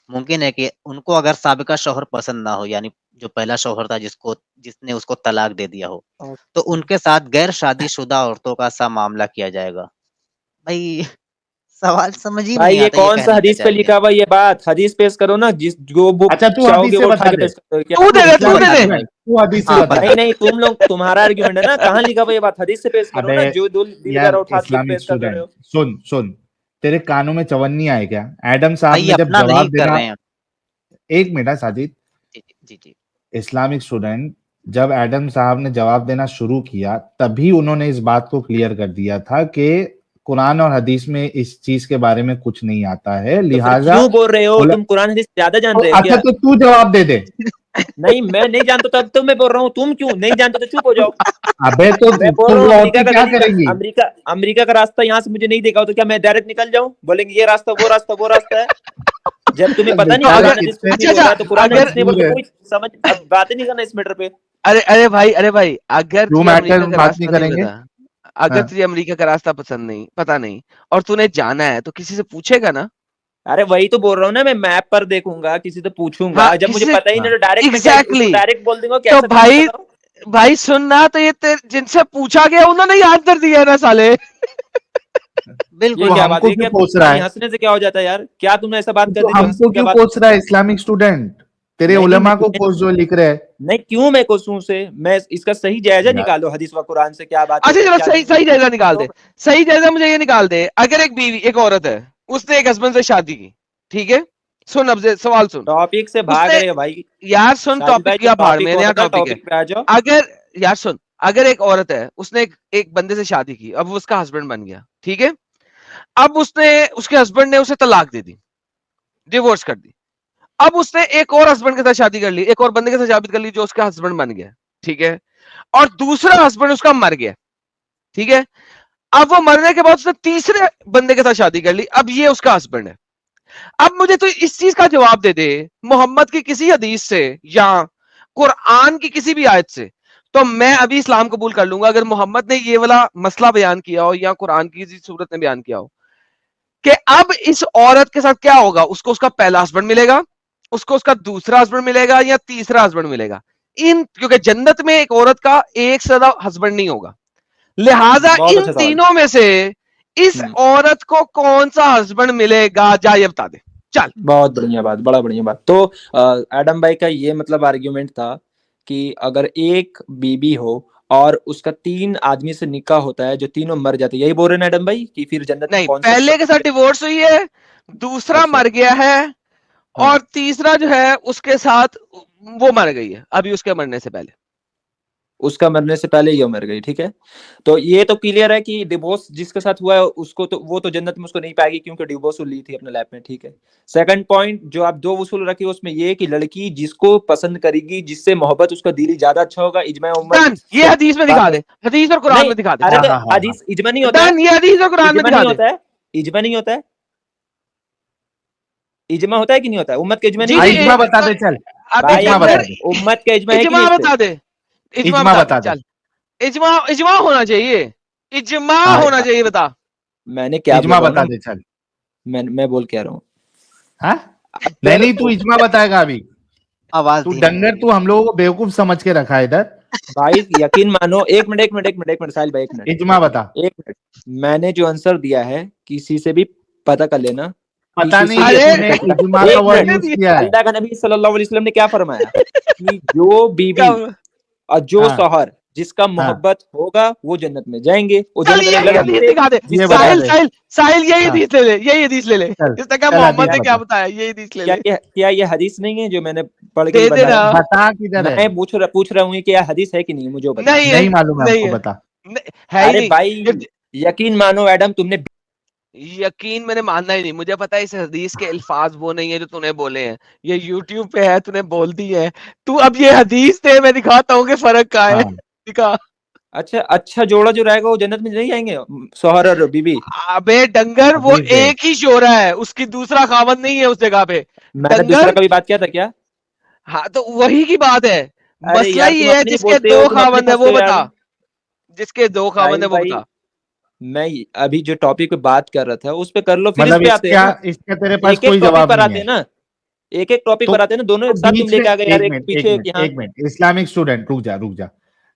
मुमकिन है कि उनको अगर साबिका शौहर पसंद ना हो, यानी जो पहला शौहर था जिसने उसको तलाक दे दिया हो, तो उनके साथ गैर शादीशुदा औरतों का सा मामला किया जाएगा। भाई सवाल समझ ही भाई नहीं ये आता, ये कौन सा कहना क्या हदीस पे चाह रही है। लिखा हुआ? ये बात हदीस पेश करो ना, जिस जो बुक अच्छा तू हदीस चाहोगे से वो उठा बता के दे, पेश करो। क्या तू दे दे, मैं तू इस्लामिक दे बता दे। दूं भाई? तू हदीस से हाँ, बता। नहीं नहीं, तुम लोग, तुम्हारा आर्ग्यूमेंट है ना, कहाँ लिखा हुआ ये बात? हदीस से पेश करो अबे ना, जो दिल यार कर उठा के इस्लामिक पेश कर रहे स्टूडेंट, हो। सुन सुन, तेरे कानों में चवन्नी आए क्या? एडम भाई साहब ये ने जब अपना नहीं जवाब कर देना, रहे हैं। एक मिनट है साजिद, जी जी जी जी। इस्लामिक स्टूडेंट, जब एडम साहब ने जवाब देना शुरू किया तभी उन्होंने इस बात को क्लियर कर दिया था कि कुरान और हदीस में इस चीज के बारे में कुछ नहीं आता है, तो फिर लिहाजा क्यों बोल रहे हो? तुम कुरान हदीस ज्यादा जान रहे हो अच्छा क्या? तो तू जवाब दे दे। नहीं, मैं नहीं जानता तब तो मैं बोल रहा हूँ। तुम क्यों नहीं जानते? तो चुप हो जाओ। अबे तो मैं बोल रहा वो हूँ अमेरिका औरतें का क्या तरीका, करेंगी? अमेरिका का रास्ता यहाँ से मुझे नहीं देखा हो तो क्या मैं डायरेक्ट निकल जाऊं? बोलेंगे ये रास्ता वो रास्ता वो रास्ता है। जब तुम्हें पता नहीं तो बेचारा कुरान अगर, हदीस कुछ कितने नहीं अच्छा बोल अच्छा, रहा है, तो कुरान अगर हदीस नहीं बोल मजबूर तो है। कोई समझ, अब बात ही नहीं करना इस मैटर पे। अरे भाई, अगर क्यों तुझे अमेरिका मैटर का बात नहीं रास्ता नहीं करेंगे? पता, अगर हाँ। तुझे अमेरिका का रास्ता पसंद नहीं, पता नहीं, और तूने जाना है, तो किसी से पूछेगा ना। अरे वही तो बोल रहा हूँ ना, मैं मैप पर देखूंगा, किसी से हाँ, पूछूंगा। जब मुझे किसी पता ही हाँ। नहीं तो डायरेक्ट मैं क्या उसको एग्जैक्टली डायरेक्ट बोल दूंगा तो कैसे काम भाई, करो। भाई सुनना, तो ये जिनसे पूछा गया उन्होंने याद कर दिया है ना साले। ये तो बिल्कुल। क्या बात हमको है? क्यों क्या कोस रहा तुम्हारी है? हंसने से क्या हो जाता है यार? क्या तुमने ऐसा बात कर तो दी जो हंसने हमको की क्या क्यों बात? कोस रहा है इस्लामिक स्टूडेंट? तेरे नहीं उलमा मैं को कोस जो लिख रहे हैं। नहीं, क्यों मैं कोसूं से? मैं इसका सही जायजा यार निकालो, हदीस व कुरान से क्या बात है, अच्छा चलो, क्या सही नहीं सही जायजा निकाल तो। दे, सही जायजा मुझे ये निकाल दे। अगर एक बीवी, एक औरत है, उसने एक हस्बैंड से शादी की, ठीक है, सुन अब सवाल सुन। टॉपिक से भाग उसने, रहे हो भाई। यार सुन, साजिद भाई टॉपिक जो या भाड़ टॉपिक में, नया होता है टॉपिक है। टॉपिक पे आ जाओ। अगर, यार सुन, अगर एक औरत है, उसने एक बंदे से शादी की, अब वो उसका हस्बैंड बन गया, ठीक है, अब उसने, उसके हस्बैंड ने उसे तलाक दे दी, डिवोर्स कर दी। अब उसने एक और हस्बैंड के साथ शादी कर ली, एक और बंदे के साथ शादी कर ली जो उसका हस्बैंड बन गया, ठीक है, और दूसरा हस्बैंड उसका मर गया, ठीक है। अब वो मरने के बाद उसने तीसरे बंदे के साथ शादी कर ली, अब ये उसका हस्बैंड है। अब मुझे तो इस चीज का जवाब दे दे, मोहम्मद की किसी हदीस से या कुरान की किसी भी आयत से, तो मैं अभी इस्लाम कबूल कर लूंगा, अगर मोहम्मद ने ये वाला मसला बयान किया हो या कुरान की किसी सूरत ने बयान किया हो। कि अब इस औरत के साथ क्या होगा, उसको उसका पहला हस्बैंड मिलेगा, उसको उसका दूसरा हस्बैंड मिलेगा या तीसरा हस्बैंड मिलेगा। क्योंकि जन्नत में एक औरत का एक से ज्यादा हस्बैंड नहीं होगा, लिहाजा बहुत इन अच्छा सवाल। तीनों में से इस औरत को कौन सा हस्बैंड मिलेगा, जा ये बता दे। चल, बहुत बढ़िया बात, बड़ा बढ़िया बात। तो एडम भाई का ये मतलब आर्ग्यूमेंट था कि अगर एक बीबी हो और उसका 3 आदमी से निकाह होता है जो तीनों मर जाते हैं, यही बोल रहे हैं एडम भाई कि फिर जन्नत में नहीं, कौन सा पहले के साथ डिवोर्स हुई है, दूसरा अच्छा मर गया है, हाँ और तीसरा जो है उसके साथ वो मर गई है अभी उसके मरने से पहले। उसका मरने से पहले ये मर गई, ठीक है। तो ये तो क्लियर है कि डिवोर्स जिसके साथ हुआ है उसको तो वो तो जन्नत में उसको नहीं पाएगी क्योंकि डिवोर्स ली थी अपने लाइफ में, ठीक है। सेकंड पॉइंट जो आप दो उसूल रखे उसमें ये कि लड़की जिसको पसंद करेगी, जिससे मोहब्बत उसका दिली ज्यादा अच्छा होगा, इजमा उम्मत डन, ये हदीस में दिखा दे, हदीस और कुरान नहीं। में दिखा दे। अरे हाँ तो हाँ हाँ हाँ हदीस इजमा नहीं होता है, डन, ये हदीस और कुरान में इजमा दिखा नहीं दे। होता है, इजमा नहीं होता है, इजमा होता है कि नहीं होता है, उम्मत का इजमा नहीं जी हाँ, जी, होता है इजमा बता दे चल, अबे भाई। इजमा डंगर, बता दे, उम्मत का इजमा है कि नहीं इजमा इस पे? बता दे, इजमा इजमा बता बता दे, दे। चल इजमा, इजमा होना चाहिए, इजमा हाँ, होना चाहिए, बता। मैंने क्या बोल इजमा रहा हूँ बता ना, दे चल। मैं बोल क्या रहा हूँ। हाँ, नहीं अगर नहीं, तू इजमा बताएगा अभी। आवाज तू धीमी डंगर, होगी। तू हम लोगों को बेवकूफ समझ के रखा है इधर। भाई यकीन मानो, एक मिनट साहिल भाई, एक मिनट, इजमा बता। एक मिनट। मैंने जो आंसर दिया है किसी से भी पता कर लेना कि पता किसी नहीं भी कि अरे हदीस तूने में लिखा इजमा है। का एक वर्ड मिनट, यूज किया है। अल्लाह का नबी सल्लल्लाहु अलैहि वसल्लम ने क्या फरमाया कि जो बीबी क्या? और जो हाँ शौहर जिसका हाँ मोहब्बत होगा वो जन्नत में जाएंगे, वो चल, जन्नत में यही जाएंगे, चल, हदीस जिससे दिखा दे। ये जिससे बता साहिल दे। साहिल साहिल, यही हाँ हदीस ले ले, यही हदीस ले ले। चल, इसने क्या चल मोहम्मद हदीस ने क्या बता। बताया, यही हदीस ले क्या ले। क्या ये हदीस नहीं है जो मैंने पढ़ के दे भी देना। बताया? बता किधर है। मैं पूछ रहा हूँ कि यह हदीस है कि नहीं, मुझे वो बता। नहीं है, नहीं मालूम है नहीं हमको, है, बता। है ही अरे नहीं। भाई यकीन मानो एडम, तुमने यकीन मैंने मानना ही नहीं, मुझे पता है इस हदीस के अल्फाज वो नहीं है जो तूने बोले हैं, ये यूट्यूब पे है, तूने बोल दी है। तू अब ये हदीस दे, मैं दिखाता हूँ कि फर्क क्या है। हाँ, दिखा। अच्छा अच्छा जोड़ा जो रहेगा वो जन्नत में नहीं जाएंगे, शौहर और बीवी? अबे डंगर, वो हदीस दे। एक ही शोरा है, उसकी दूसरा खावत नहीं है उस जगह पे। मैंने दूसरा डंगर। कभी बात किया था क्या? हाँ, तो वही की बात है। अरे मसला यार तुम ये है, अपनी ही जिसके बोलते हो, दो तुम अपने खावंद है फंसते वो हो यार। बता, जिसके दो खावंद साहिल है वो भाई, बता। मैं अभी जो टॉपिक पे बात कर रहा था उस पे कर लो, फिर इस मतलब पे आते हैं इसका ना। इसका तेरे पास एक एक कोई टॉपिक जवाब पर नहीं आते है। हैं ना, एक एक टॉपिक पर आते हैं ना, दोनों तो एक साथ तुम बीच में लेके आ गए यार, एक एक मिनट एक पीछे मिनट कि हाँ। एक मिनट, इस्लामिक स्टूडेंट, रुक जा रुक जा।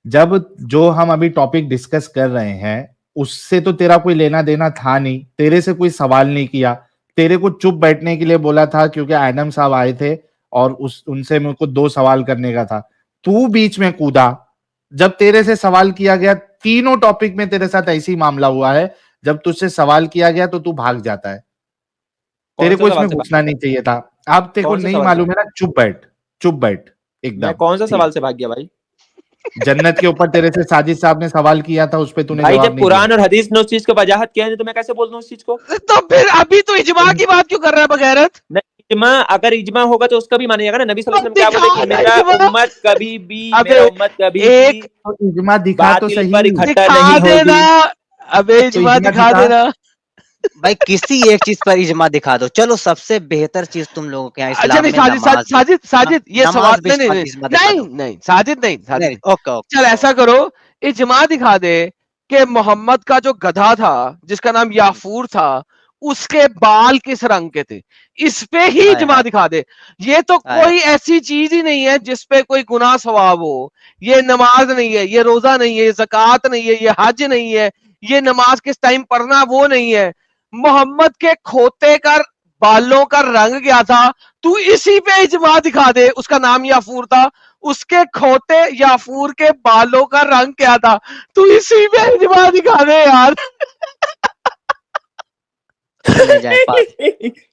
जब जो हम अभी टॉपिक डिस्कस कर रहे हैं उससे तो तेरा कोई लेना देना था नहीं, तेरे से कोई सवाल नहीं किया, तेरे को चुप बैठने के लिए बोला था क्योंकि एडम साहब आए थे और उस उनसे मेरे को 2 सवाल करने का था। तू बीच में कूदा, जब तेरे से सवाल किया गया, तीनों टॉपिक में तेरे साथ ऐसी मामला हुआ है, जब तुझसे सवाल किया गया तो तू भाग जाता है। कौन तेरे सा को सवाल इसमें से भाग घुसना गया? नहीं चाहिए था। अब तेरे को कौन सा नहीं सवाल से मालूम भाग है ना, चुप बैठ, चुप बैठ मैं एकदम। कौन सा ठीक, सवाल से भाग गया भाई? जन्नत के ऊपर तेरे से साजिद साहब ने सवाल किया था, उस पे तूने भाई जवाब जब नहीं दिया। कुरान और हदीस ने उस चीज को वजाहत किया है तो मैं कैसे बोल दूं उस चीज को? तो फिर अभी तो इजमा तुम की बात क्यों कर रहा है बगैरत? नहीं, इजमा, अगर इज्मा होगा तो उसका भी मानिएगा ना। नबी सल्लल्लाहु अब अलैहि वसल्लम क्या बोले कि दिखा ना मेरा इजमा। उम्मत कभी भी, अबे मेरा उम्मत कभी भी एक तो इजमा दिखा तो बातिल सही। पर इकट्ठा दिखा नहीं देना, होगी। अबे तो इजमा इजमा दिखा दिखा। देना। भाई किसी एक चीज पर इजमा दिखा दो, चलो सबसे बेहतर चीज तुम लोगों के यहाँ अच्छा इस्लाम नहीं, में साजिद साजिद नमाज है। साजिद साजिद, ये सवाल नमाज पे नहीं नहीं नहीं इजमा दिखा नहीं दो। नहीं, साजिद नहीं, साजिद नहीं, नहीं। ओके चल ओके ऐसा करो, इजमा दिखा दे कि मोहम्मद का जो गधा था जिसका नाम याफूर था, उसके बाल किस रंग के थे, इस पे ही हाय इजमा हाय दिखा दे। ये तो हाय कोई ऐसी चीज ही नहीं है जिसपे कोई गुनाह सवाब हो। ये नमाज नहीं है, ये रोजा नहीं है, ये ज़कात नहीं है, ये हज नहीं है, ये नमाज किस टाइम पढ़ना वो नहीं है। मोहम्मद के खोते का बालों का रंग क्या था, तू इसी पे इजमा दिखा दे। उसका नाम याफूर था, उसके खोते याफूर के बालों का रंग क्या था, तू इसी पे इजमा दिखा दे यार। चले जाए पास।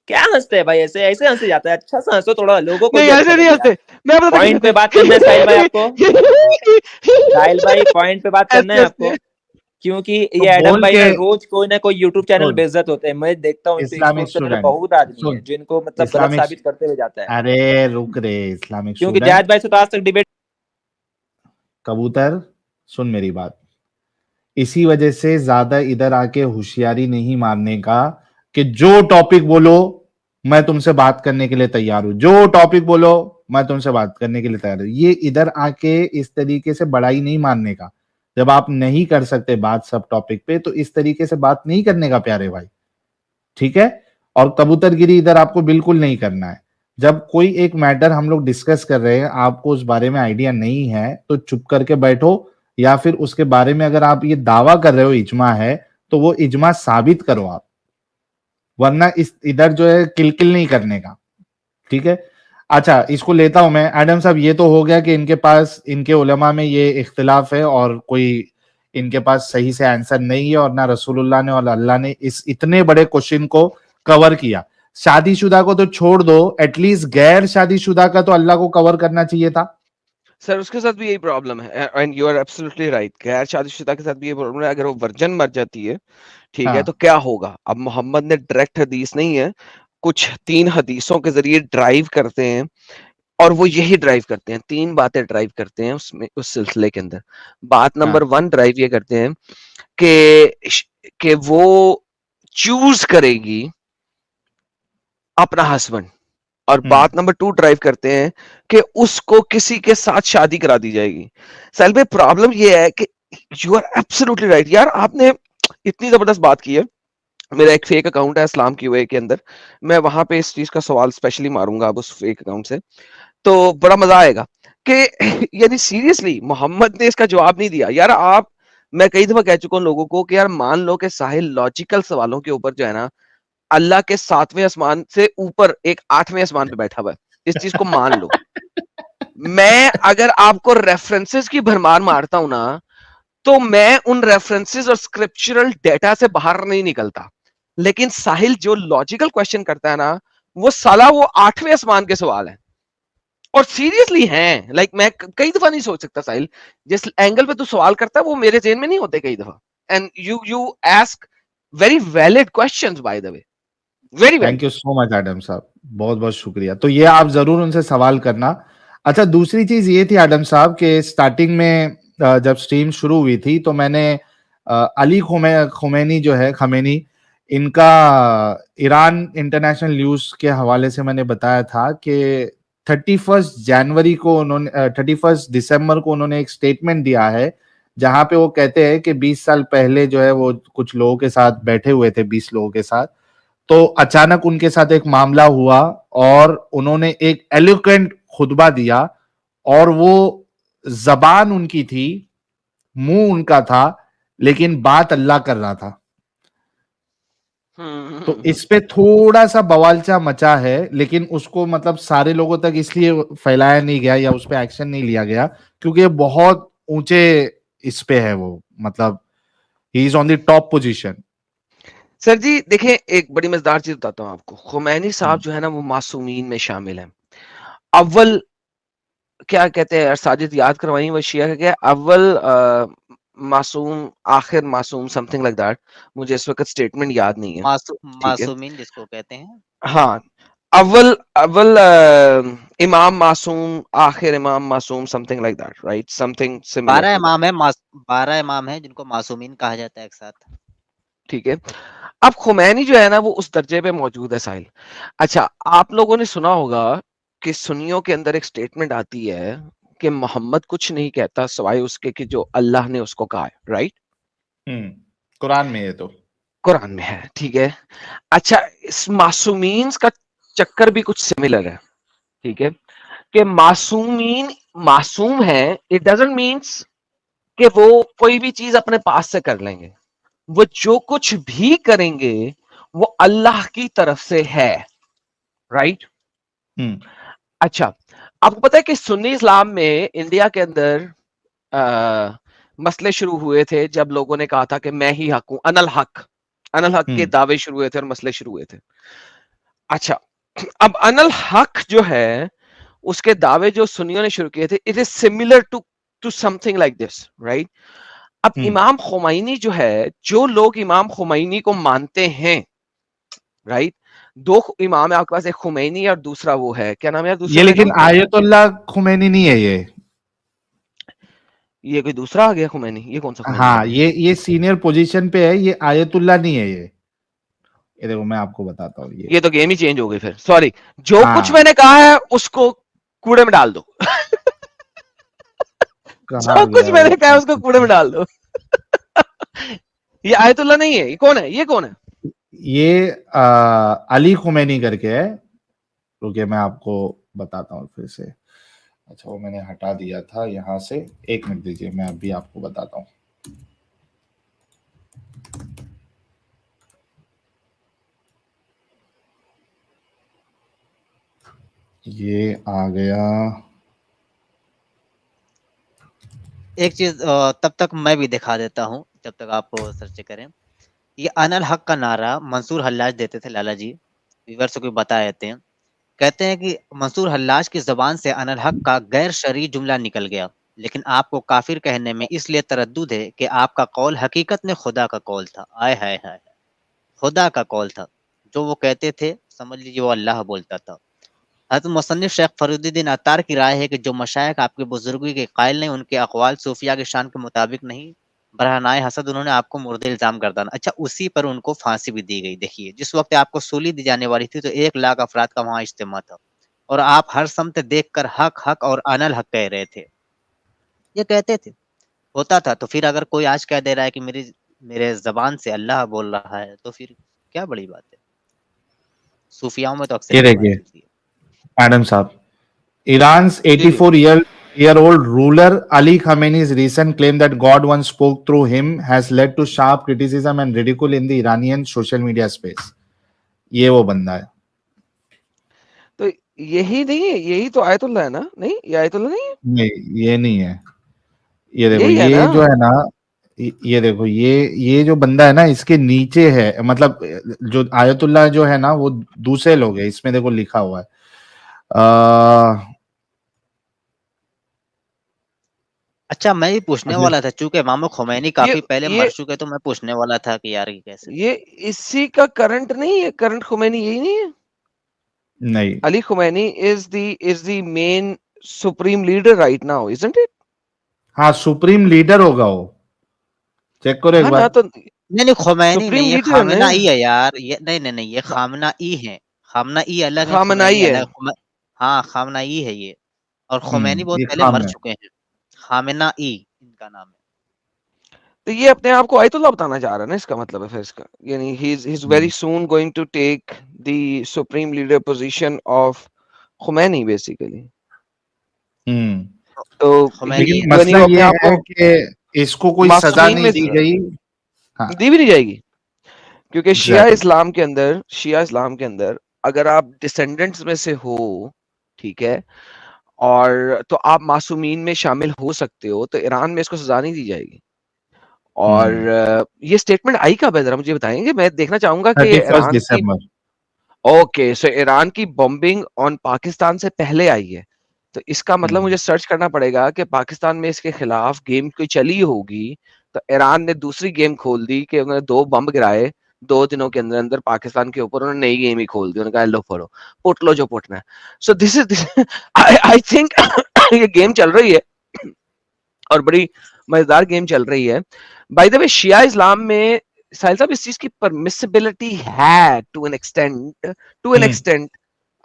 क्या हंसते हैं भाई, ऐसे ऐसे हंसे जाता है? अच्छा सा हंसो, थोड़ा लोगों को नहीं भी अच्छा ऐसे नहीं लगे यार। हंसते, मैं बता पॉइंट पे बात करना है साहिल भाई आपको, साहिल भाई पॉइंट पे बात करना है ऐसे आपको, हंसते। क्योंकि तो ये एडम बोल भाई के ना रोज कोई ना कोई यूट्यूब चैनल सुन, बेइज्जत होते हैं, मैं देखता हूँ इनको इस्लामिक एक्सपोज करने वाले स्टूडेंट बहुत आदमी है सुन, जिनको मतलब गलत इस्लामिक, साबित करते हुए जाता है। अरे रुक रे, इस्लामिक क्योंकि स्टूडेंट, जायद भाई से तो आज तक डिबेट। कबूतर सुन मेरी बात। इसी वजह से ज्यादा इधर आके होशियारी नहीं मारने का कि जो टॉपिक बोलो मैं तुमसे बात करने के लिए तैयार हूं, जो टॉपिक बोलो मैं तुमसे बात करने के लिए तैयार हूं। ये इधर आके इस तरीके से बड़ाई नहीं मारने का। जब आप नहीं कर सकते बात सब टॉपिक पे तो इस तरीके से बात नहीं करने का प्यारे भाई। ठीक है, और कबूतरगिरी इधर आपको बिल्कुल नहीं करना है। जब कोई एक मैटर हम लोग डिस्कस कर रहे हैं, आपको उस बारे में आइडिया नहीं है तो चुप करके बैठो, या फिर उसके बारे में अगर आप ये दावा कर रहे हो इजमा है, तो वो इजमा साबित करो आप, वरना इस इधर जो है किलकिल नहीं करने का। ठीक है, अच्छा इसको लेता हूं मैं। एडम साहब, ये तो हो गया कि इनके पास, इनके उलमा में ये इख्तिलाफ है और कोई इनके पास सही से आंसर नहीं है, और ना रसूलुल्लाह ने और अल्लाह ने इस इतने बड़े क्वेश्चन को कवर किया। शादीशुदा को तो छोड़ दो, एटलीस्ट गैर शादीशुदा का तो अल्लाह को कवर करना चाहिए था। सर उसके साथ भी यही प्रॉब्लम है, and you are absolutely right. गैर शादीशुदा के साथ भी ये प्रॉब्लम है। अगर वो वर्जन मर जाती है, ठीक है, हाँ, तो क्या होगा? अब मोहम्मद ने डायरेक्ट हदीस नहीं है, कुछ 3 हदीसों के जरिए ड्राइव करते हैं, और वो यही ड्राइव करते हैं, 3 बातें ड्राइव करते हैं उसमें, उस सिलसिले के अंदर। बात नंबर हाँ, 1 ड्राइव ये करते हैं कि वो चूज करेगी अपना हस्बैंड, और बात नंबर 2 ड्राइव करते हैं कि उसको किसी के साथ शादी करा दी जाएगी। साहिल भाई, प्रॉब्लम ये है कि यू आर एब्सोल्युटली राइट यार, आपने इतनी जबरदस्त बात की है। मेरा एक फेक अकाउंट है इस्लाम की वे के अंदर, मैं वहां पे इस चीज का सवाल स्पेशली मारूंगा अब उस फेक अकाउंट से, तो बड़ा मजा आएगा कि यानी सीरियसली मोहम्मद ने इसका जवाब नहीं दिया यार। आप, मैं कई दफा कह चुका हूं लोगों को कि यार मान लो कि साहिल लॉजिकल सवालों के ऊपर जो है ना, अल्लाह के 7वें आसमान से ऊपर एक 8वें आसमान पे बैठा हुआ है, इस चीज को मान लो। मैं अगर आपको रेफरेंसेस की भरमार मारता हूं ना, तो मैं उन रेफरेंसेस और स्क्रिप्चरल डेटा से बाहर नहीं निकलता। लेकिन साहिल जो लॉजिकल क्वेश्चन करता है ना, वो साला वो 8वें आसमान के सवाल है, और सीरियसली हैं। लाइक मैं कई दफा नहीं सोच सकता साहिल, जिस एंगल पे तू सवाल करता है वो मेरे जेन में नहीं होते कई दफा। And you ask very valid questions by the way, very thank valid. You so much Adam साहब, बहुत बहुत शुक्रिया। तो ये आप जरूर उनसे सवाल करना। अच्छा, दूसरी चीज ये थी आडम साहब के स्टार्टिंग में जब स्ट्रीम शुरू हुई थी तो मैंने अली खुमैनी जो है, खमेनी, इनका ईरान इंटरनेशनल न्यूज के हवाले से मैंने बताया था कि 31 जनवरी को उन्होंने 31 दिसंबर को उन्होंने एक स्टेटमेंट दिया है, जहां पे वो कहते हैं कि 20 साल पहले जो है वो कुछ लोगों के साथ बैठे हुए थे, 20 लोगों के साथ, तो अचानक उनके साथ एक मामला हुआ और उन्होंने एक एलोक्वेंट खुतबा दिया, और वो जबान उनकी थी, मुंह उनका था, लेकिन बात अल्लाह कर रहा था। तो इस पे थोड़ा सा बवालचा मचा है, लेकिन उसको मतलब सारे लोगों तक इसलिए फैलाया नहीं गया या उस पे एक्शन नहीं लिया गया क्योंकि बहुत ऊंचे इस पे है वो, मतलब ही is on the top position. Sir ji देखिए, एक बड़ी मजेदार चीज बताता हूँ आपको। खुमैनी साहब जो है ना, वो मासूमीन में शामिल है। अव्वल क्या कहते हैं, साजिद याद करवाई, वो शिया का क्या, अव्वल मासूम आखिर मासूम, समथिंग लाइक दैट। मुझे इस वक्त स्टेटमेंट याद नहीं है, ठीक है। मासूमीन जिसको कहते हैं। हाँ, अव्वल अव्वल इमाम मासूम, आखिर इमाम मासूम, something like that, right, something similar 12 to that, इमाम है, 12 इमाम है जिनको मासूमीन कहा जाता है एक साथ। ठीक है। अब खुमैनी जो है ना, वो उस दर्जे पे मौजूद है साहिल। अच्छा, आप लोगों ने सुना होगा कि सुन्नियों के अंदर एक स्टेटमेंट आती है कि मोहम्मद कुछ नहीं कहता सिवाय उसके कि जो अल्लाह ने उसको कहा है, राइट? कुरान में ये तो कुरान में है, ठीक है। अच्छा, इस मासूमीन का चक्कर भी कुछ सिमिलर है, ठीक है, कि मासूमीन मासूम है, इट डजंट मीन्स कि वो कोई भी चीज अपने पास से कर लेंगे। वो जो कुछ भी करेंगे वो अल्लाह की तरफ से है, राइट? अच्छा, आपको पता है कि सुन्नी इस्लाम में इंडिया के अंदर मसले शुरू हुए थे जब लोगों ने कहा था कि मैं ही हक हूं, अनल हक के दावे शुरू हुए थे और मसले शुरू हुए थे। अच्छा, अब अनल हक जो है, उसके दावे जो सुन्नियों ने शुरू किए थे, it is similar to something like this, right? अब इमाम खुमैनी जो है, जो लोग इमाम खुमैनी को मानते हैं, राइट, 2 इमाम है आपके पास, एक खुमैनी और दूसरा वो है, क्या नाम है दूसरे ये, वाले लेकिन का? आयतुल्लाह खुमैनी नहीं है ये कोई दूसरा आ गया खुमैनी, ये कौन सा खुमैनी आ हाँ, गया? ये सीनियर पोजीशन पे है, ये आयतुल्लाह नहीं है ये देखो मैं आपको बताता हूँ ये तो गेम ही चेंज हो गई फिर, सॉरी। जो कुछ हाँ, मैंने कहा है उसको कूड़े में डाल दो। कहा जो कुछ गया मैंने कहा है उसको कूड़े में डाल दो। ये आयतुल्लाह नहीं है, ये कौन है, ये कौन है? ये अली खुमैनी करके है, रुकिए मैं आपको बताता हूँ फिर से। अच्छा, वो मैंने हटा दिया था यहाँ से, 1 मिनट दीजिए, मैं अभी आपको बताता हूँ। ये आ गया। एक चीज तब तक मैं भी दिखा देता हूँ जब तक आप सर्च करें। ये अनल हक का नारा मंसूर हल्लाज देते थे, लाला जी व्यूअर्स को बता देते हैं। कहते हैं कि मंसूर हल्लाज की जबान से अनल हक का गैर शरई जुमला निकल गया, लेकिन आपको काफिर कहने में इसलिए तरद्दुद है कि आपका कौल हकीकत में खुदा का कौल था। आय हाय हाय, खुदा का कौल था। जो वो कहते थे समझ लीजिए वो अल्लाह बोलता था। हज़रत मुसन्निफ शेख फरीदुद्दीन अत्तार की राय है कि जो मशाइख आपके बुजुर्गी के कायल नहीं, उनके अक़वाल सूफिया की शान के मुताबिक नहीं, बरहनाए हसद उन्होंने आपको मुर्द इल्ज़ाम गर्दाना। अच्छा, उसी पर उनको फांसी भी दी गई। देखिए, जिस वक्त आपको सूली दी जाने वाली थी तो 1 लाख अफराद का वहाँ इज्तिमा था और आप हर समत देखकर हक हक और अनल हक कह रहे थे। ये कहते थे, होता था। तो फिर अगर कोई आज कह दे रहा है कि मेरे ज़बान से अल्लाह बोल रहा है, तो फिर क्या बड़ी बात है? सूफियाओं में तो अक्सर ये यही बात देखिए चलती है। मैडम साहब, Iran's ji ji 84-year-old ruler Ali Khamenei's recent claim that God once spoke through him has led to sharp criticism and ridicule in the Iranian social media space. ये वो बंदा है। तो यही नहीं है, यही तो आयतुल्लाह है ना? नहीं, ये आयतुल्लाह नहीं है, नहीं, ये नहीं है। ये देखो, यही है ना? ये जो है ना, ये देखो, ये जो बंदा है ना, इसके नीचे है, मतलब जो आयतुल्लाह जो है ना, वो दूसरे लोग है। इसमें देखो लिखा हुआ है। अच्छा, मैं भी पूछने अगर वाला था, चूंकि इमाम खुमैनी ये काफी पहले मर ये चुके, तो मैं पूछने वाला था कि यार ये कैसे? ये इसी का करंट नहीं है, करंट खुमैनी यही नहीं है? नहीं, Ali Khomeini is the main supreme leader right now, isn't it? हाँ, सुप्रीम लीडर होगा वो। चेक करो एक हाँ बार। ना, तो नहीं नहीं, खुमैनी सुप्रीम नहीं, ये लीडर है ना? खामनाई है यार। ये नहीं नहीं नहीं, ये खा, खामनाई है। खामनाई अलग है, खामनाई खुमैनी है। अलग। हाँ, खामनाई है ये। और खुमैनी बहुत ये पहले खाम मर है। चुके हैं। खामनाई इनका नाम है। तो ये अपने आप को आयतुल्लाह बताना चाह रहा है ना, इसका मतलब है फिर इसका, यानी he is very soon going to take the supreme leader position of Khomeini basically. हम्म। तो खुमैनी लेकिन है। यानी मसला वो ये अपने आप है को कि इसको कोई सजा मासूमीन नहीं में दी गई। हाँ, दी भी नहीं जाएगी, क्योंकि एग्जैक्टली। शिया इस्लाम के अंदर अगर आप डिसेंडेंट्स में से हो, ठीक है, और तो आप मासूमीन में शामिल हो सकते हो, तो ईरान में इसको सजा नहीं दी जाएगी। और ये स्टेटमेंट आई कब है, जरा मुझे बताएंगे? मैं देखना चाहूंगा कि 31 ईरान की, दिसंबर। ओके, सो ईरान की बॉम्बिंग ऑन पाकिस्तान से पहले आई है। तो इसका मतलब मुझे सर्च करना पड़ेगा कि पाकिस्तान में इसके खिलाफ गेम कोई चली होगी, तो ईरान ने दूसरी गेम खोल दी कि उन्होंने 2 बम गिराए 2 दिनों के अंदर अंदर पाकिस्तान के ऊपर, उन्होंने नई गेम ही खोल दी। उन्होंने कहा लो फॉलो, पुट लो जो पुटना है। So this is I think ये गेम चल रही है और बड़ी मजेदार गेम चल रही है। बाय द वे, शिया इस्लाम में साहिल साहब इस चीज की परमिसिबिलिटी है टू एन एक्सटेंट,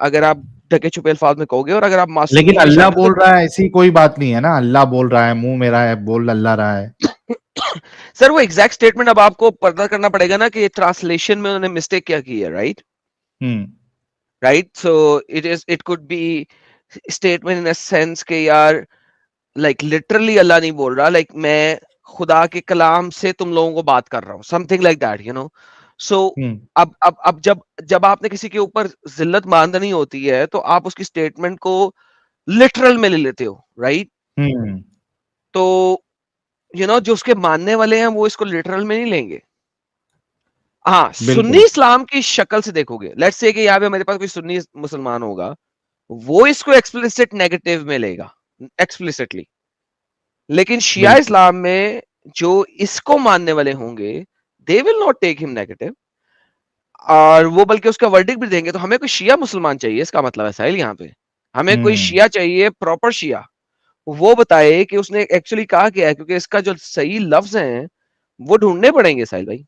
अगर आप ढके छुपे अल्फाज में कहोगे, और अगर आप लेकिन मासूमीन में अल्लाह शामिल बोल रहा है, ऐसी कोई बात नहीं है ना। अल्लाह बोल रहा है, मुंह मेरा है, बोल अल्लाह रहा है। सर वो एग्जैक्ट स्टेटमेंट अब आपको पता करना पड़ेगा ना कि ट्रांसलेशन में उन्होंने मिस्टेक क्या की है, right? Right, so it could be statement in a sense के यार, लाइक लिटरली अल्लाह नहीं बोल रहा, लाइक मैं खुदा के कलाम से तुम लोगों को बात कर रहा हूँ, something like that, you know. So अब जब आपने किसी के ऊपर जिल्लत बांधनी होती है, तो आप उसकी स्टेटमेंट को लिटरल में ले लेते हो, राइट? तो जो उसके मानने वाले हैं वो इसको लिटरल में नहीं लेंगे। हाँ, सुन्नी बिल्कुल। इस्लाम की शक्ल से देखोगे, लेट्स से कि यहाँ पे मेरे पास कोई सुन्नी मुसलमान होगा, वो इसको एक्सप्लिसिट नेगेटिव में लेगा, एक्सप्लिसिटली। लेकिन शिया बिल्कुल। इस्लाम में जो इसको मानने वाले होंगे, they will not take him negative, और वो बल्कि उसका वर्डिक्ट भी देंगे। तो हमें कोई शिया मुसलमान चाहिए, इसका मतलब है साहिल, यहाँ पे हमें कोई शिया चाहिए, प्रॉपर शिया, वो बताए कि उसने एक्चुअली कहा क्या है, क्योंकि इसका जो सही लफ्ज है वो ढूंढने पड़ेंगे साहिल भाई।